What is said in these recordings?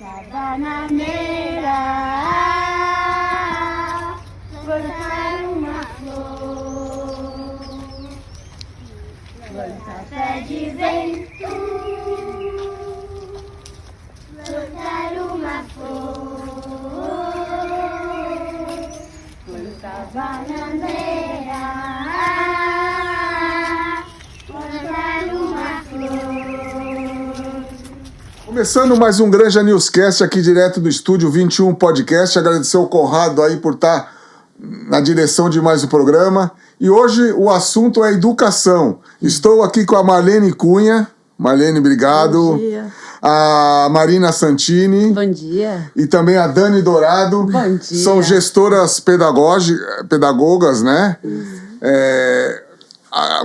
bananeira, cortar uma flor, planta pé de vento, plantar uma flor, planta bananeira, plantar uma flor. Começando mais um Granja Newscast aqui direto do Estúdio 21 Podcast. Agradecer ao Conrado aí por estar na direção de mais um programa. E hoje o assunto é educação. Estou aqui com a Marlene Cunha. Marlene, obrigado. Bom dia. A Marina Santini. Bom dia. E também a Dani Dourado. Bom dia. São gestoras pedagogas, né?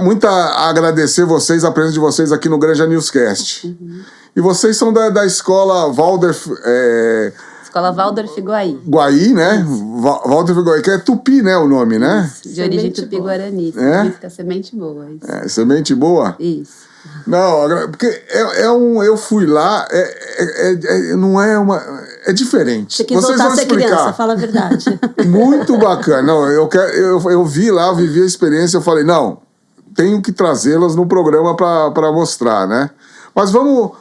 Muito a agradecer vocês, a presença de vocês aqui no Granja Newscast. E vocês são da escola Waldorf... Escola Waldorf Guaí. Guaí, né? Waldorf Guaí, que é Tupi, né? O nome, né? De origem tupi-guarani. Significa semente boa. Isso. Semente boa? Isso. Não, porque eu fui lá, não é uma... É diferente. Você quis voltar a ser criança, fala a verdade. Muito bacana. Não, eu vi lá, eu vivi a experiência, eu falei, não, tenho que trazê-las no programa para mostrar, né? Mas vamos...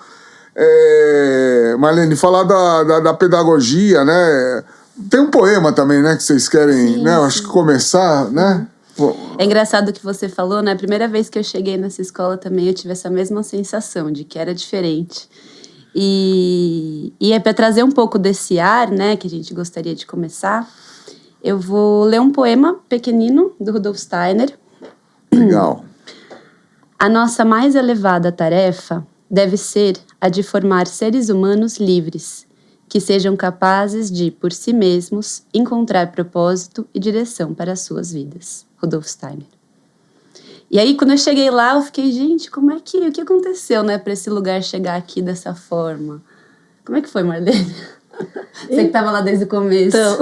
Marlene, falar da pedagogia, né? Tem um poema também, né? Que vocês querem, sim, né? sim. Acho que começar, né? É engraçado o que você falou, né? A primeira vez que eu cheguei nessa escola também eu tive essa mesma sensação de que era diferente. E é para trazer um pouco desse ar, né? Que a gente gostaria de começar. Eu vou ler um poema pequenino do Rudolf Steiner. Legal. A nossa mais elevada tarefa deve ser a de formar seres humanos livres, que sejam capazes de, por si mesmos, encontrar propósito e direção para as suas vidas. Rudolf Steiner. E aí, quando eu cheguei lá, eu fiquei, gente, o que aconteceu, né, para esse lugar chegar aqui dessa forma? Como é que foi, Marlene? Você que estava lá desde o começo. Então...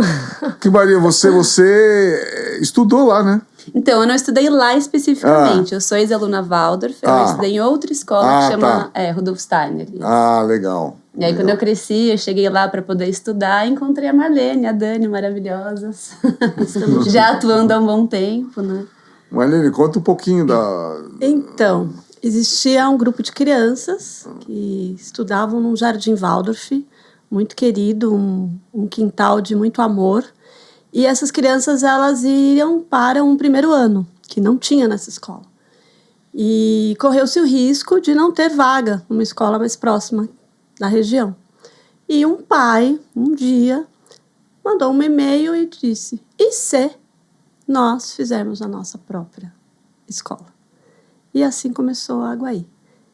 Que Maria, você estudou lá, né? Então, eu não estudei lá especificamente. Eu sou ex-aluna Waldorf, eu estudei em outra escola que chama Rudolf Steiner. Legal. E aí, quando eu cresci, eu cheguei lá para poder estudar e encontrei a Marlene, a Dani, maravilhosas. Já atuando há um bom tempo, né? Marlene, conta um pouquinho da... Então, existia um grupo de crianças que estudavam num jardim Waldorf, muito querido, um quintal de muito amor. E essas crianças, elas iam para um primeiro ano, que não tinha nessa escola. E correu-se o risco de não ter vaga numa escola mais próxima da região. E um pai, um dia, mandou um e-mail e disse, e se nós fizermos a nossa própria escola? E assim começou a Guaí.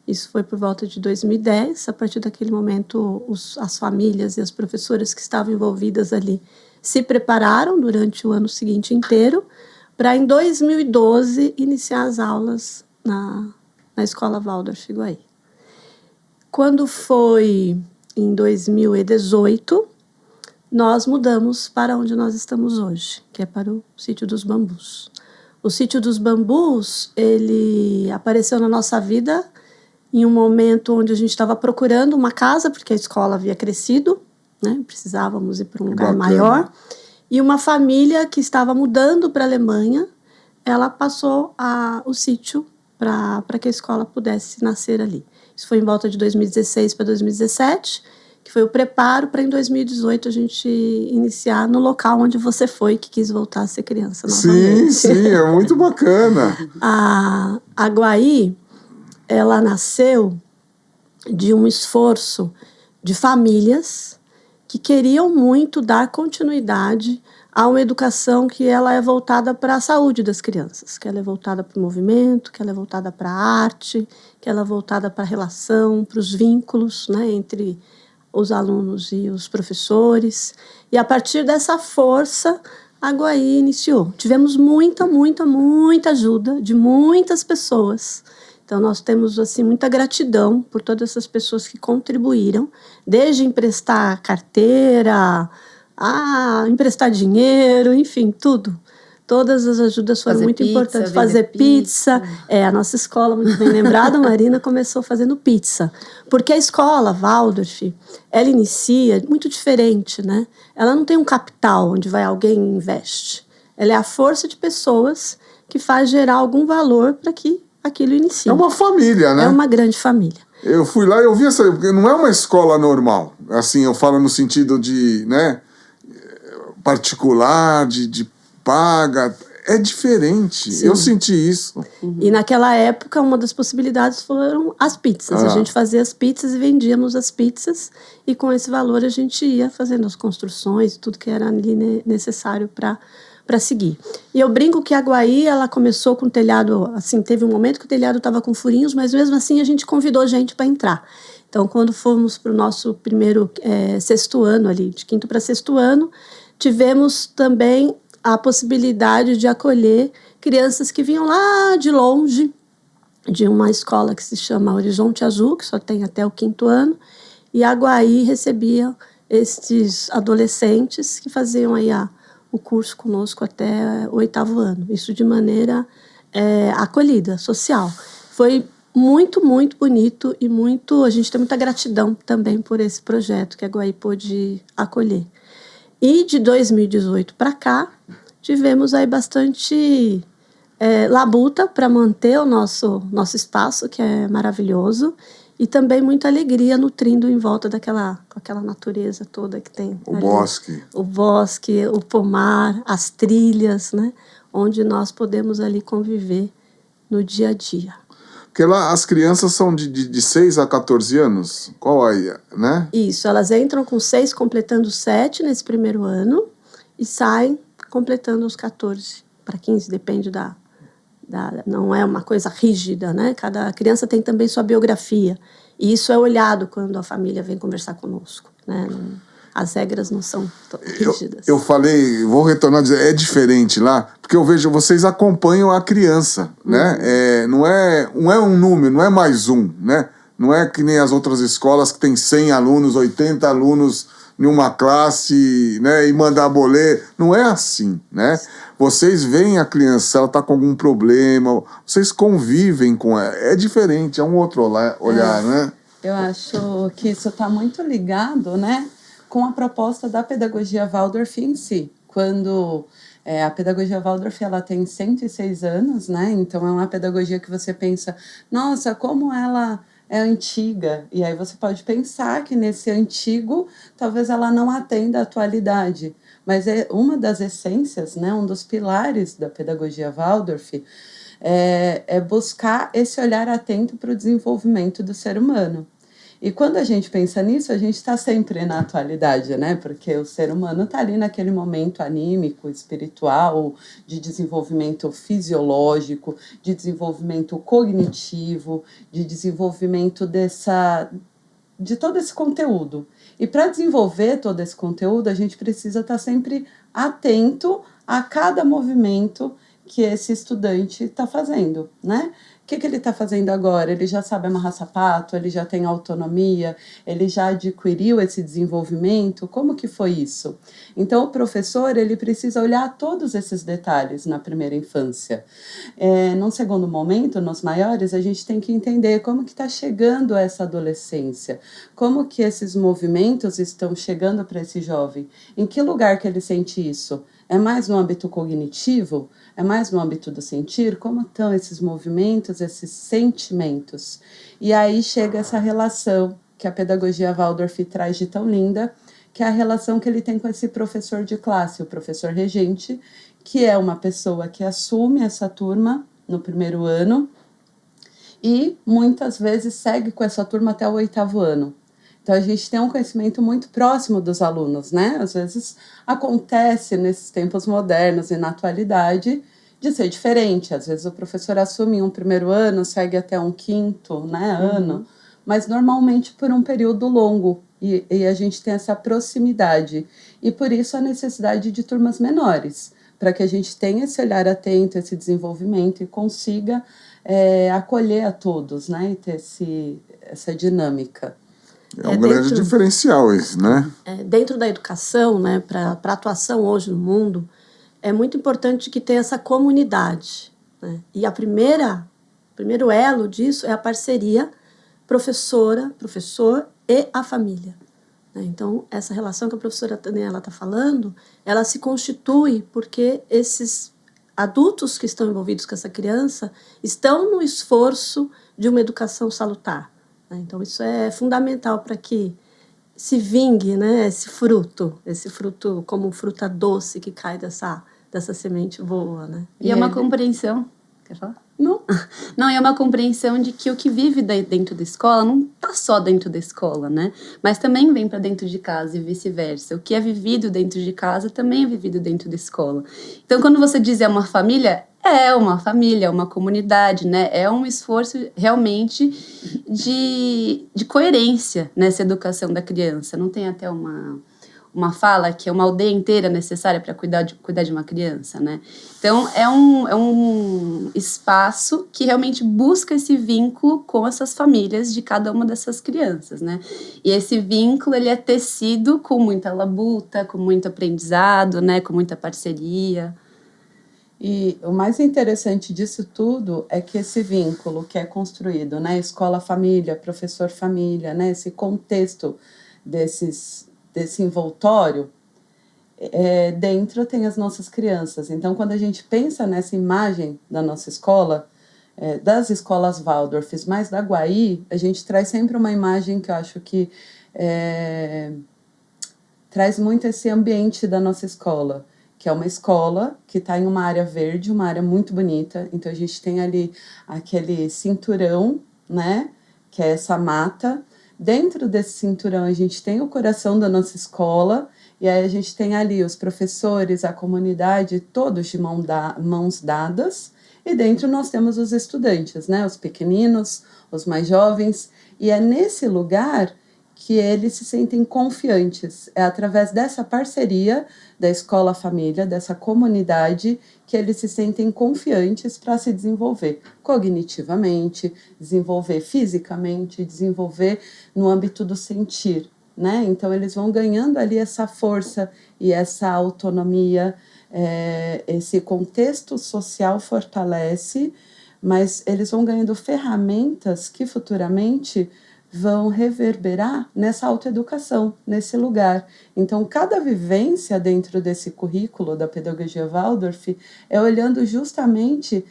Isso foi por volta de 2010. A partir daquele momento, as famílias e as professoras que estavam envolvidas ali se prepararam durante o ano seguinte inteiro para, em 2012, iniciar as aulas na Escola Waldorf Guaí. Quando foi em 2018, nós mudamos para onde nós estamos hoje, que é para o Sítio dos Bambus. O Sítio dos Bambus, ele apareceu na nossa vida em um momento onde a gente estava procurando uma casa, porque a escola havia crescido, né? Precisávamos ir para um lugar maior. E uma família que estava mudando para a Alemanha, ela passou o sítio para que a escola pudesse nascer ali. Isso foi em volta de 2016 para 2017, que foi o preparo para em 2018 a gente iniciar no local onde você foi, que quis voltar a ser criança novamente. Sim, é muito bacana. A Guaí, ela nasceu de um esforço de famílias que queriam muito dar continuidade a uma educação que ela é voltada para a saúde das crianças, que ela é voltada para o movimento, que ela é voltada para a arte, que ela é voltada para a relação, para os vínculos, né, entre os alunos e os professores. E a partir dessa força, a Guaí iniciou. Tivemos muita ajuda de muitas pessoas. Então, nós temos assim, muita gratidão por todas essas pessoas que contribuíram, desde emprestar carteira, emprestar dinheiro, enfim, tudo, Todas as ajudas foram Fazer muito pizza, importantes. vender Fazer pizza. pizza. A nossa escola, muito bem lembrada, Marina, começou fazendo pizza. Porque a escola, Waldorf, ela inicia muito diferente, né? Ela não tem um capital onde vai alguém e investe. Ela é a força de pessoas que faz gerar algum valor para que aquilo inicie. É uma família, né? É uma grande família. Eu fui lá e eu vi essa... Porque não é uma escola normal. Assim, eu falo no sentido de, né, particular, de paga. É diferente. Sim. Eu senti isso. E naquela época, uma das possibilidades foram as pizzas. A gente fazia as pizzas e vendíamos as pizzas. E com esse valor a gente ia fazendo as construções, tudo que era ali necessário para seguir. E eu brinco que a Guaí, ela começou com o telhado, assim, teve um momento que o telhado estava com furinhos, mas mesmo assim a gente convidou gente para entrar. Então, quando fomos para o nosso primeiro sexto ano ali, de quinto para sexto ano, tivemos também a possibilidade de acolher crianças que vinham lá de longe, de uma escola que se chama Horizonte Azul, que só tem até o quinto ano, e a Guaí recebia estes adolescentes que faziam aí o curso conosco até o oitavo ano. Isso de maneira acolhida, social. Foi muito, muito bonito e a gente tem muita gratidão também por esse projeto que a Guaí pôde acolher. E de 2018 para cá, tivemos aí bastante labuta para manter o nosso espaço, que é maravilhoso, e também muita alegria nutrindo em volta aquela natureza toda que tem. O ali. bosque. O bosque, o pomar, as trilhas, né? Onde nós podemos ali conviver no dia a dia. Porque lá as crianças são de 6 a 14 anos? Qual aí, né? Isso, elas entram com 6, completando 7 nesse primeiro ano, e saem completando os 14 para 15, depende não é uma coisa rígida, né? Cada criança tem também sua biografia, e isso é olhado quando a família vem conversar conosco, né? As regras não são rígidas. Eu falei, vou retornar a dizer, é diferente lá, porque eu vejo, vocês acompanham a criança, né? Não é um número, não é mais um, né? Não é que nem as outras escolas que tem 100 alunos, 80 alunos em uma classe, né? E mandar boleto. Não é assim, né? Vocês veem a criança, ela está com algum problema, vocês convivem com ela. É diferente, é um outro olhar, né? Eu acho que isso está muito ligado, né, com a proposta da pedagogia Waldorf em si. Quando a pedagogia Waldorf ela tem 106 anos, né? Então é uma pedagogia que você pensa, nossa, como ela é antiga. E aí você pode pensar que nesse antigo, talvez ela não atenda à atualidade. Mas é uma das essências, né? Um dos pilares da pedagogia Waldorf é buscar esse olhar atento para o desenvolvimento do ser humano. E quando a gente pensa nisso, a gente está sempre na atualidade, né? Porque o ser humano está ali naquele momento anímico, espiritual, de desenvolvimento fisiológico, de desenvolvimento cognitivo, de desenvolvimento de todo esse conteúdo. E para desenvolver todo esse conteúdo, a gente precisa estar sempre atento a cada movimento que esse estudante está fazendo, né? O que ele está fazendo agora? Ele já sabe amarrar sapato, ele já tem autonomia, ele já adquiriu esse desenvolvimento? Como que foi isso? Então, o professor ele precisa olhar todos esses detalhes na primeira infância. Num segundo momento, nos maiores, a gente tem que entender como que está chegando essa adolescência, como que esses movimentos estão chegando para esse jovem, em que lugar que ele sente isso? É mais no âmbito cognitivo? É mais no âmbito do sentir? Como estão esses movimentos, esses sentimentos? E aí chega essa relação que a pedagogia Waldorf traz de tão linda, que é a relação que ele tem com esse professor de classe, o professor regente, que é uma pessoa que assume essa turma no primeiro ano e muitas vezes segue com essa turma até o oitavo ano. Então, a gente tem um conhecimento muito próximo dos alunos, né? Às vezes acontece nesses tempos modernos e na atualidade de ser diferente. Às vezes o professor assume um primeiro ano, segue até um quinto, né, ano, mas normalmente por um período longo. E a gente tem essa proximidade. E por isso a necessidade de turmas menores, para que a gente tenha esse olhar atento, esse desenvolvimento e consiga acolher a todos, né? E ter essa dinâmica. É um grande diferencial esse, né? Dentro da educação, né, para a atuação hoje no mundo, é muito importante que tenha essa comunidade, né? E o primeiro elo disso é a parceria professora, professor e a família, né? Então, essa relação que a professora Daniela está falando, ela se constitui porque esses adultos que estão envolvidos com essa criança estão no esforço de uma educação salutar, né? Então, isso é fundamental para que se vingue, né, esse fruto como fruta doce que cai dessa semente boa, né? E é uma compreensão... Quer falar? Não. Não, é uma compreensão de que o que vive dentro da escola não está só dentro da escola, né? Mas também vem para dentro de casa e vice-versa. O que é vivido dentro de casa também é vivido dentro da escola. Então, quando você diz é uma família, é uma comunidade, né? É um esforço realmente de coerência nessa educação da criança. Não tem até uma fala que é uma aldeia inteira necessária para cuidar de uma criança, né? Então, é um espaço que realmente busca esse vínculo com essas famílias de cada uma dessas crianças, né? E esse vínculo, ele é tecido com muita labuta, com muito aprendizado, né? Com muita parceria. E o mais interessante disso tudo é que esse vínculo que é construído, né? Escola-família, professor-família, né? Esse contexto desse envoltório, dentro tem as nossas crianças. Então, quando a gente pensa nessa imagem da nossa escola, das escolas Waldorf, mais da Guaí, a gente traz sempre uma imagem que eu acho que traz muito esse ambiente da nossa escola, que é uma escola que está em uma área verde, uma área muito bonita. Então, a gente tem ali aquele cinturão, né, que é essa mata. Dentro desse cinturão, a gente tem o coração da nossa escola, e aí a gente tem ali os professores, a comunidade, todos de mãos dadas, e dentro nós temos os estudantes, né? Os pequeninos, os mais jovens, e é nesse lugar que eles se sentem confiantes. É através dessa parceria da escola-família, dessa comunidade, que eles se sentem confiantes para se desenvolver cognitivamente, desenvolver fisicamente, desenvolver no âmbito do sentir, né? Então, eles vão ganhando ali essa força e essa autonomia, esse contexto social fortalece, mas eles vão ganhando ferramentas que futuramente vão reverberar nessa autoeducação, nesse lugar. Então, cada vivência dentro desse currículo da pedagogia Waldorf é olhando justamente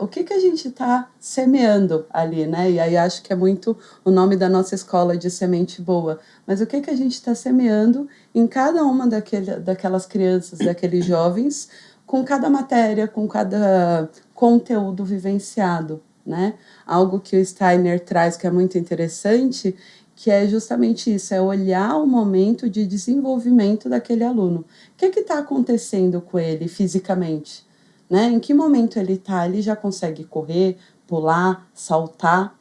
o que a gente está semeando ali, né? E aí acho que é muito o nome da nossa escola de semente boa. Mas o que a gente está semeando em cada uma daquelas crianças, daqueles jovens, com cada matéria, com cada conteúdo vivenciado, né? Algo que o Steiner traz que é muito interessante, que é justamente isso, é olhar o momento de desenvolvimento daquele aluno. O que está acontecendo com ele fisicamente? Né? Em que momento ele está? Ele já consegue correr, pular, saltar?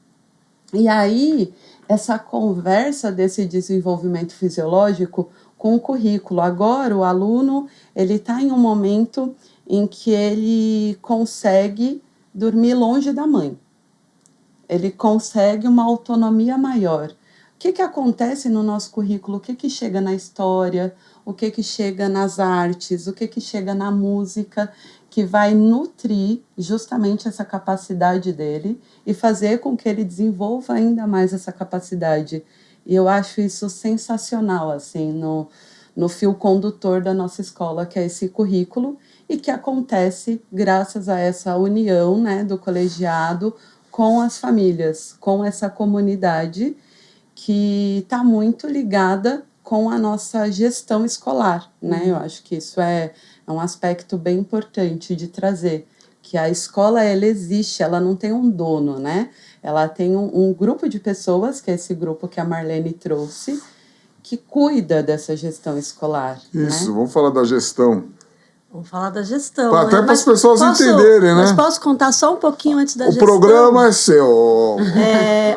E aí, essa conversa desse desenvolvimento fisiológico com o currículo. Agora, o aluno está em um momento em que ele consegue dormir longe da mãe. Ele consegue uma autonomia maior. O que acontece no nosso currículo? O que chega na história? O que chega nas artes? O que chega na música? Que vai nutrir justamente essa capacidade dele e fazer com que ele desenvolva ainda mais essa capacidade. E eu acho isso sensacional, assim, no fio condutor da nossa escola, que é esse currículo, e que acontece graças a essa união, né, do colegiado com as famílias, com essa comunidade que está muito ligada com a nossa gestão escolar, né? Eu acho que isso é um aspecto bem importante de trazer, que a escola, ela existe, ela não tem um dono, né? Ela tem um grupo de pessoas, que é esse grupo que a Marlene trouxe, que cuida dessa gestão escolar. Isso, né? Vamos falar da gestão. Vamos falar da gestão. Até né? para as pessoas entenderem, né? Mas posso contar só um pouquinho antes da gestão? O programa é seu.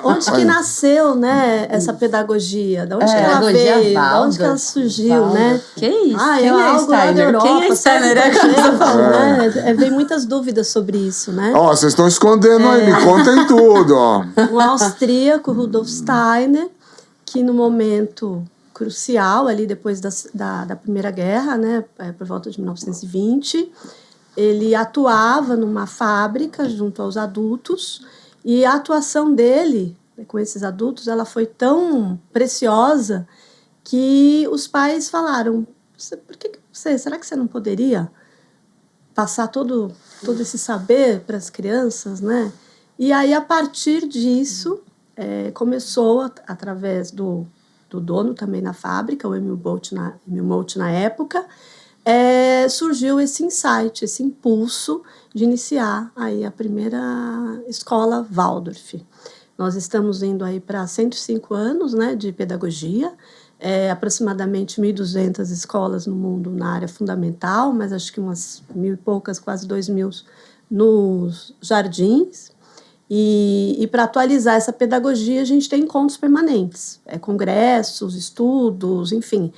Onde que nasceu, né, essa pedagogia? Da onde que ela veio? Da onde que ela surgiu, né? Que isso? É algo lá da Europa. Quem é Steiner? Né? Vem muitas dúvidas sobre isso, né? Ó, vocês estão escondendo aí, me contem tudo, ó. Um austríaco, Rudolf Steiner, que no momento crucial ali depois da Primeira Guerra, né, por volta de 1920. Ele atuava numa fábrica junto aos adultos e a atuação dele com esses adultos ela foi tão preciosa que os pais falaram: será que você não poderia passar todo esse saber para as crianças, né? E aí, a partir disso, começou, através do dono também na fábrica, o Emil Molt na época, surgiu esse insight, esse impulso de iniciar aí a primeira escola Waldorf. Nós estamos indo aí para 105 anos, né, de pedagogia, aproximadamente 1.200 escolas no mundo na área fundamental, mas acho que umas 1.000 e poucas, quase 2.000 nos jardins. E para atualizar essa pedagogia, a gente tem encontros permanentes, congressos, estudos, enfim.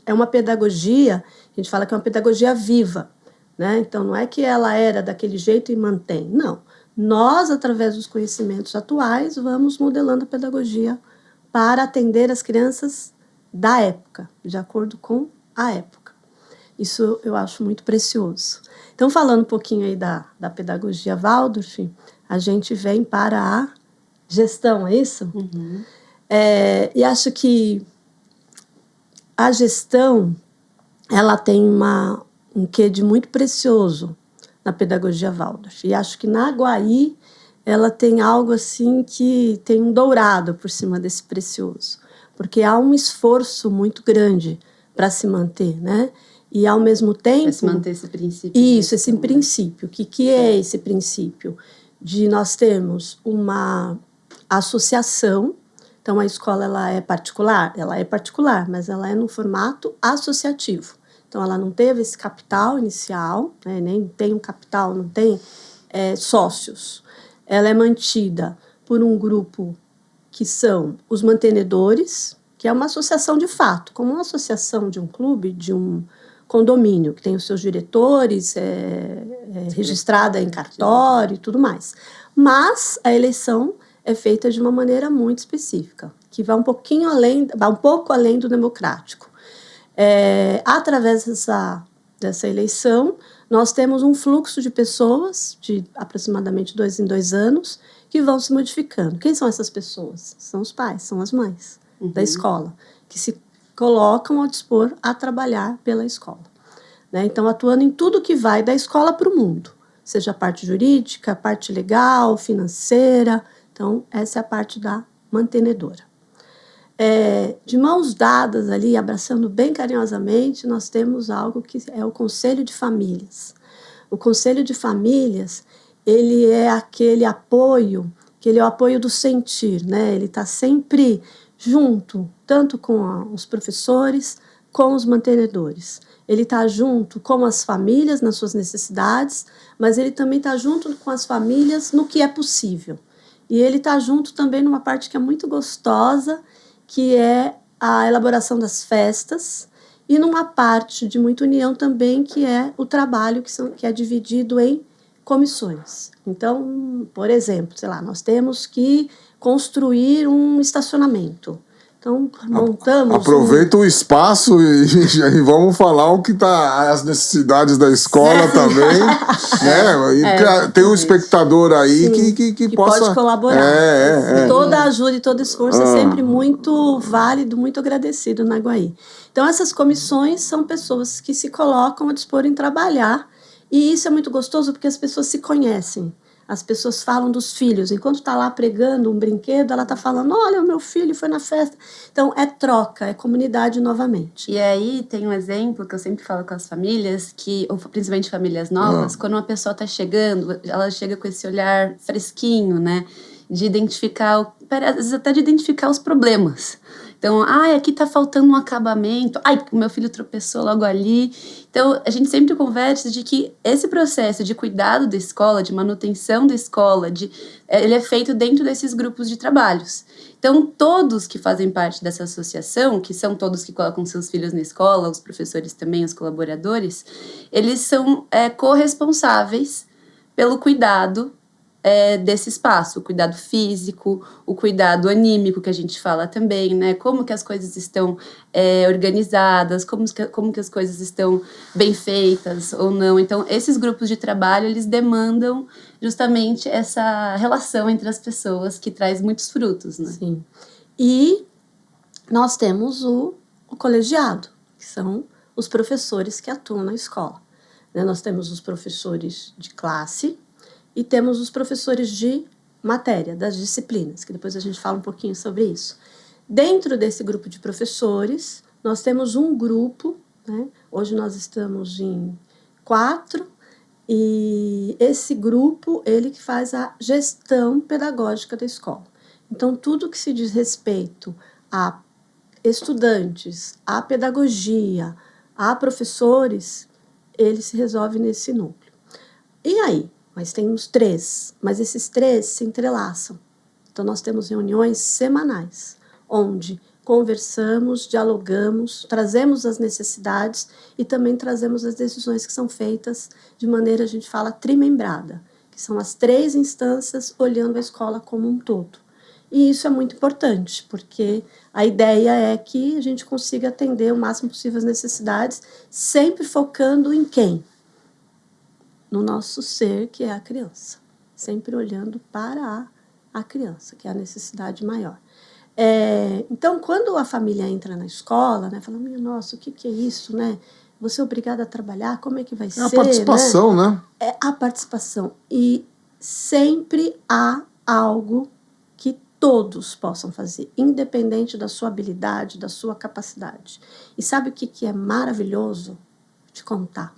É uma pedagogia, a gente fala que é uma pedagogia viva, né? Então, não é que ela era daquele jeito e mantém, não. Nós, através dos conhecimentos atuais, vamos modelando a pedagogia para atender as crianças da época, de acordo com a época. Isso eu acho muito precioso. Então, falando um pouquinho aí da pedagogia Waldorf, a gente vem para a gestão, é isso? Uhum. E acho que a gestão, ela tem um quê de muito precioso na pedagogia Waldorf. E acho que na Aguaí, ela tem algo assim que tem um dourado por cima desse precioso. Porque há um esforço muito grande para se manter, né? E, ao mesmo tempo... Para se manter esse princípio. Isso, esse princípio. O que é esse princípio? De nós termos uma associação. Então, a escola ela é particular, mas ela é no formato associativo. Então, ela não teve esse capital inicial, né? Nem tem um capital, não tem sócios. Ela é mantida por um grupo que são os mantenedores, que é uma associação de fato, como uma associação de um clube, de um condomínio, que tem os seus diretores, registrada em cartório e tudo mais. Mas a eleição é feita de uma maneira muito específica, que vai um pouco além do democrático. Através dessa eleição, nós temos um fluxo de pessoas, de aproximadamente 2 em 2 anos, que vão se modificando. Quem são essas pessoas? São os pais, são as mães da escola, que se colocam ao dispor a trabalhar pela escola, né? Então, atuando em tudo que vai da escola para o mundo, seja a parte jurídica, a parte legal, financeira. Então, essa é a parte da mantenedora. De mãos dadas ali, abraçando bem carinhosamente, nós temos algo que é o Conselho de Famílias. O Conselho de Famílias, ele é aquele apoio, que ele é o apoio do sentir, né? Ele está sempre junto, tanto com os professores, com os mantenedores. Ele está junto com as famílias nas suas necessidades, mas ele também está junto com as famílias no que é possível. E ele está junto também numa parte que é muito gostosa, que é a elaboração das festas, e numa parte de muita união também, que é o trabalho que é dividido em comissões. Então, por exemplo, nós temos que construir um estacionamento. Então, montamos... Aproveita o espaço e vamos falar o que está as necessidades da escola também, né? E tem um espectador aí que possa... pode colaborar. Toda ajuda e todo esforço é sempre muito válido, muito agradecido na Aguaí. Então, essas comissões são pessoas que se colocam a dispor em trabalhar, e isso é muito gostoso porque as pessoas se conhecem. As pessoas falam dos filhos. Enquanto está lá pregando um brinquedo, ela está falando: olha, o meu filho foi na festa. Então, é troca, é comunidade novamente. E aí tem um exemplo que eu sempre falo com as famílias, ou principalmente famílias novas, quando uma pessoa está chegando, ela chega com esse olhar fresquinho, né? De identificar, às vezes até de identificar os problemas. Então, aqui está faltando um acabamento. O meu filho tropeçou logo ali. Então, a gente sempre conversa de que esse processo de cuidado da escola, de manutenção da escola, ele é feito dentro desses grupos de trabalhos. Então, todos que fazem parte dessa associação, que são todos que colocam seus filhos na escola, os professores também, os colaboradores, eles são corresponsáveis pelo cuidado desse espaço, o cuidado físico, o cuidado anímico que a gente fala também, né? Como que as coisas estão organizadas, como que as coisas estão bem feitas ou não. Então, esses grupos de trabalho, eles demandam justamente essa relação entre as pessoas que traz muitos frutos, né? Sim. E nós temos o colegiado, que são os professores que atuam na escola. Né? Nós temos os professores de classe e temos os professores de matéria, das disciplinas, que depois a gente fala um pouquinho sobre isso. Dentro desse grupo de professores, nós temos um grupo, né? Hoje nós estamos em 4, e esse grupo, ele que faz a gestão pedagógica da escola. Então, tudo que se diz respeito a estudantes, a pedagogia, a professores, ele se resolve nesse núcleo. E aí? Nós temos 3, mas esses 3 se entrelaçam. Então, nós temos reuniões semanais, onde conversamos, dialogamos, trazemos as necessidades e também trazemos as decisões que são feitas de maneira, a gente fala, trimembrada, que são as 3 instâncias olhando a escola como um todo. E isso é muito importante, porque a ideia é que a gente consiga atender o máximo possível as necessidades, sempre focando em quem? No nosso ser, que é a criança. Sempre olhando para a criança, que é a necessidade maior. Então, quando a família entra na escola, né, fala, nossa, o que é isso, né? Você é obrigada a trabalhar, como é que vai ser? É a participação, né? É a participação. E sempre há algo que todos possam fazer, independente da sua habilidade, da sua capacidade. E sabe o que é maravilhoso? Vou te contar.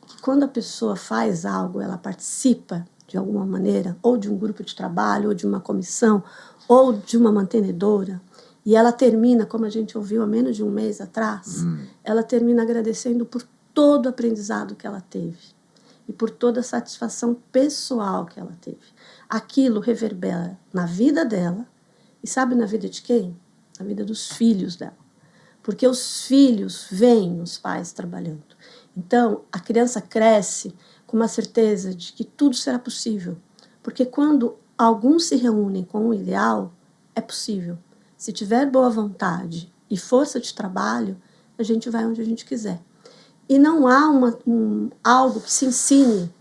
Que quando a pessoa faz algo, ela participa de alguma maneira, ou de um grupo de trabalho, ou de uma comissão, ou de uma mantenedora, e ela termina, como a gente ouviu há menos de um mês atrás, ela termina agradecendo por todo o aprendizado que ela teve e por toda a satisfação pessoal que ela teve. Aquilo reverbera na vida dela, e sabe na vida de quem? Na vida dos filhos dela. Porque os filhos veem os pais trabalhando. Então, a criança cresce com uma certeza de que tudo será possível. Porque quando alguns se reúnem com um ideal, é possível. Se tiver boa vontade e força de trabalho, a gente vai onde a gente quiser. E não há algo que se ensine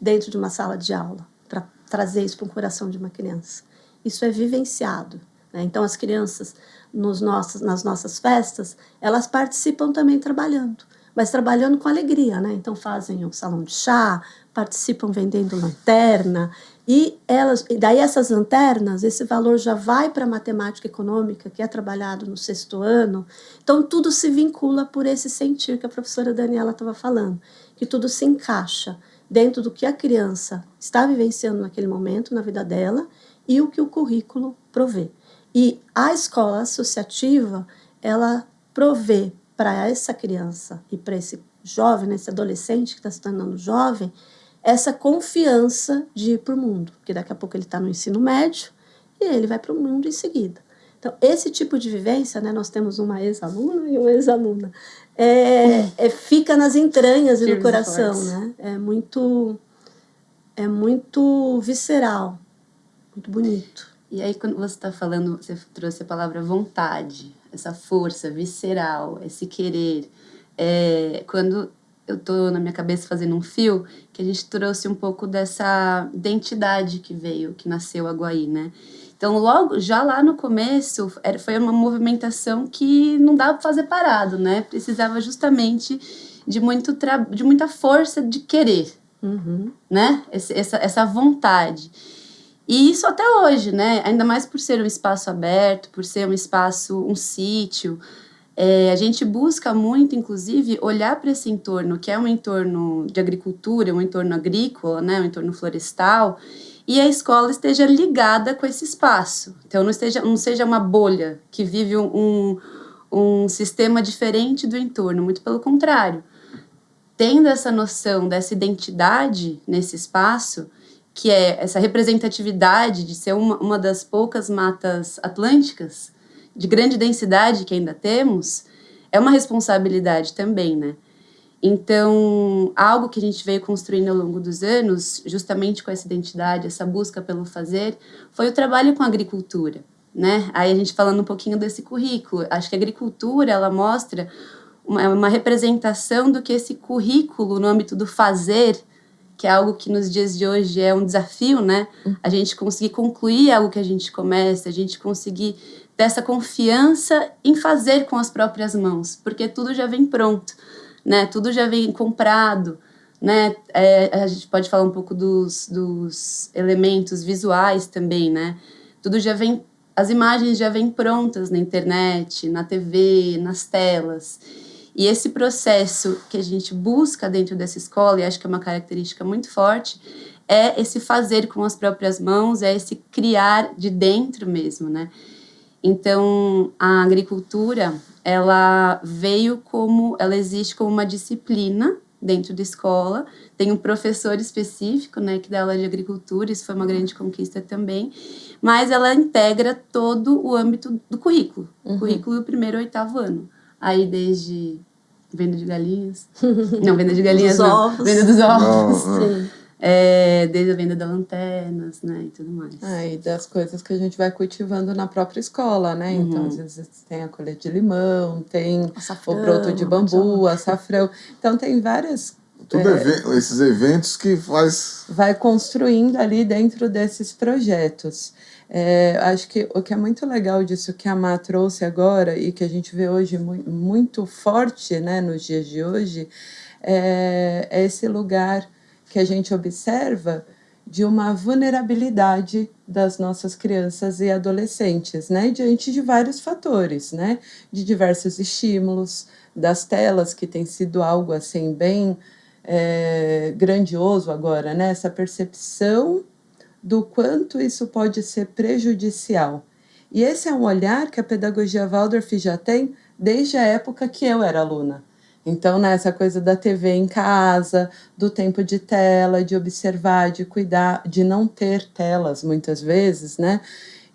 dentro de uma sala de aula para trazer isso para o coração de uma criança. Isso é vivenciado, né? Então, as crianças, nas nossas festas, elas participam também trabalhando, mas trabalhando com alegria, né? Então, fazem o salão de chá, participam vendendo lanterna, e daí essas lanternas, esse valor já vai para a matemática econômica, que é trabalhado no 6º ano. Então, tudo se vincula por esse sentir que a professora Daniela estava falando, que tudo se encaixa dentro do que a criança está vivenciando naquele momento, na vida dela, e o que o currículo provê. E a escola associativa, ela provê para essa criança e para esse jovem, esse adolescente que está se tornando jovem, essa confiança de ir para o mundo, porque daqui a pouco ele está no ensino médio e ele vai para o mundo em seguida. Então, esse tipo de vivência, né, nós temos uma ex-aluna e uma ex-aluna, fica nas entranhas e no coração, né? É muito visceral, muito bonito. E aí, quando você está falando, você trouxe a palavra vontade, essa força visceral, esse querer. Quando eu estou na minha cabeça fazendo um fio, que a gente trouxe um pouco dessa identidade que nasceu a Guaí, né? Então, logo, já lá no começo, foi uma movimentação que não dava para fazer parado, né? Precisava justamente de muita força de querer, né? Essa vontade. E isso até hoje, né? Ainda mais por ser um espaço aberto, por ser um espaço, um sítio. A gente busca muito, inclusive, olhar para esse entorno, que é um entorno de agricultura, um entorno agrícola, né? Um entorno florestal, e a escola esteja ligada com esse espaço. Então, não seja uma bolha que vive um sistema diferente do entorno, muito pelo contrário. Tendo essa noção dessa identidade nesse espaço, que é essa representatividade de ser uma das poucas matas atlânticas, de grande densidade que ainda temos, é uma responsabilidade também, né? Então, algo que a gente veio construindo ao longo dos anos, justamente com essa identidade, essa busca pelo fazer, foi o trabalho com a agricultura, né? Aí a gente falando um pouquinho desse currículo, acho que a agricultura, ela mostra uma representação do que esse currículo no âmbito do fazer, que é algo que nos dias de hoje é um desafio, né? A gente conseguir concluir algo que a gente começa, a gente conseguir ter essa confiança em fazer com as próprias mãos, porque tudo já vem pronto, né? Tudo já vem comprado, né? A gente pode falar um pouco dos elementos visuais também, né? Tudo já vem, as imagens já vêm prontas na internet, na TV, nas telas. E esse processo que a gente busca dentro dessa escola, e acho que é uma característica muito forte, é esse fazer com as próprias mãos, é esse criar de dentro mesmo, né? Então, a agricultura, ela existe como uma disciplina dentro da escola, tem um professor específico, né, que dá aula de agricultura, isso foi uma grande conquista também, mas ela integra todo o âmbito do currículo, o currículo do 1º ao 8º ano, aí desde venda de galinhas, não, venda de galinhas dos não, ovos. venda dos ovos, Sim. desde a venda das lanternas, né, e tudo mais. E das coisas que a gente vai cultivando na própria escola, né? Então, às vezes tem a colher de limão, tem Açafrão, o broto de bambu, açafrão. Então, tem várias... Esses eventos que vai construindo ali dentro desses projetos. Acho que o que é muito legal disso que a Má trouxe agora e que a gente vê hoje muito forte, né, nos dias de hoje, é esse lugar que a gente observa de uma vulnerabilidade das nossas crianças e adolescentes, né, diante de vários fatores, né, de diversos estímulos, das telas, que tem sido algo assim bem grandioso agora, né, essa percepção do quanto isso pode ser prejudicial. E esse é um olhar que a pedagogia Waldorf já tem desde a época que eu era aluna. Então, né, essa coisa da TV em casa, do tempo de tela, de observar, de cuidar, de não ter telas muitas vezes, né?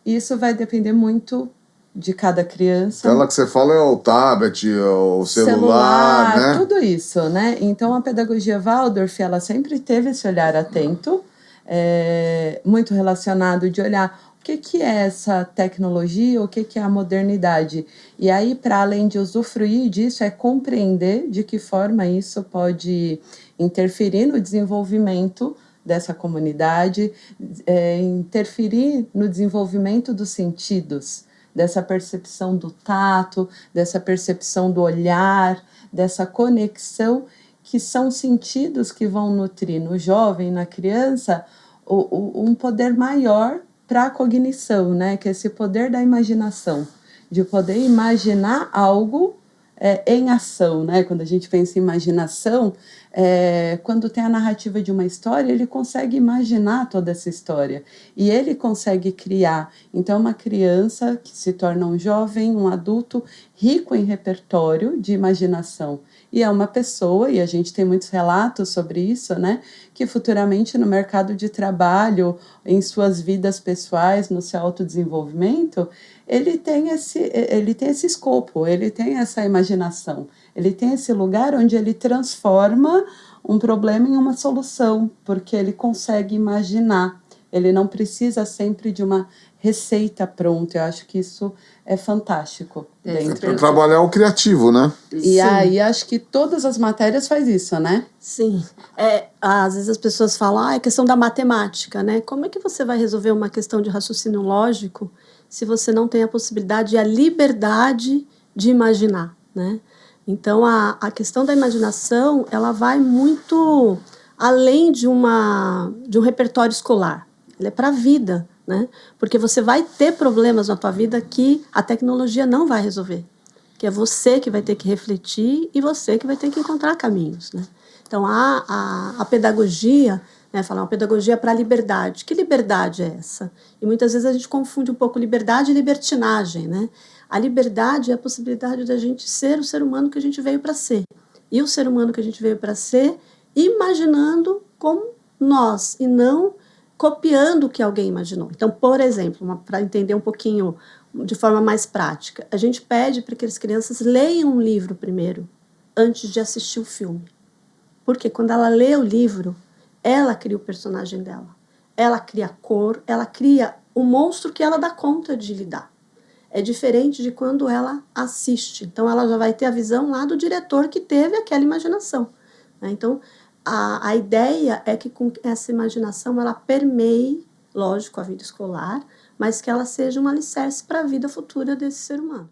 Isso vai depender muito de cada criança. Tela que você fala é o tablet, o celular, né? Tudo isso, né? Então, a pedagogia Waldorf, ela sempre teve esse olhar atento, muito relacionado de olhar o que é essa tecnologia, o que é a modernidade. E aí, para além de usufruir disso, é compreender de que forma isso pode interferir no desenvolvimento dessa comunidade, interferir no desenvolvimento dos sentidos, dessa percepção do tato, dessa percepção do olhar, dessa conexão, que são sentidos que vão nutrir no jovem, na criança, um poder maior para a cognição, né? Que é esse poder da imaginação, de poder imaginar algo em ação, né? Quando a gente pensa em imaginação, quando tem a narrativa de uma história, ele consegue imaginar toda essa história e ele consegue criar. Então, uma criança que se torna um jovem, um adulto rico em repertório de imaginação. E é uma pessoa, e a gente tem muitos relatos sobre isso, né? Que futuramente no mercado de trabalho, em suas vidas pessoais, no seu autodesenvolvimento, ele tem esse escopo, ele tem essa imaginação, ele tem esse lugar onde ele transforma um problema em uma solução, porque ele consegue imaginar, ele não precisa sempre de uma receita pronta. Eu acho que isso é fantástico. Para trabalhar o criativo, né? E aí, acho que todas as matérias faz isso, né? Sim. Às vezes as pessoas falam, é questão da matemática, né? Como é que você vai resolver uma questão de raciocínio lógico se você não tem a possibilidade e a liberdade de imaginar, né? Então, a questão da imaginação, ela vai muito além de um repertório escolar. Ela é para a vida, né? Porque você vai ter problemas na tua vida que a tecnologia não vai resolver. Que é você que vai ter que refletir e você que vai ter que encontrar caminhos, né? Então, a pedagogia, né, falar uma pedagogia para a liberdade. Que liberdade é essa? E muitas vezes a gente confunde um pouco liberdade e libertinagem, né? A liberdade é a possibilidade da gente ser o ser humano que a gente veio para ser. E o ser humano que a gente veio para ser, imaginando como nós, e não copiando o que alguém imaginou. Então, por exemplo, para entender um pouquinho de forma mais prática, a gente pede para que as crianças leiam um livro primeiro, antes de assistir o filme. Porque quando ela lê o livro, ela cria o personagem dela. Ela cria a cor, ela cria o monstro que ela dá conta de lidar. É diferente de quando ela assiste. Então, ela já vai ter a visão lá do diretor que teve aquela imaginação. Né? Então, a ideia é que com essa imaginação ela permeie, lógico, a vida escolar, mas que ela seja um alicerce para a vida futura desse ser humano.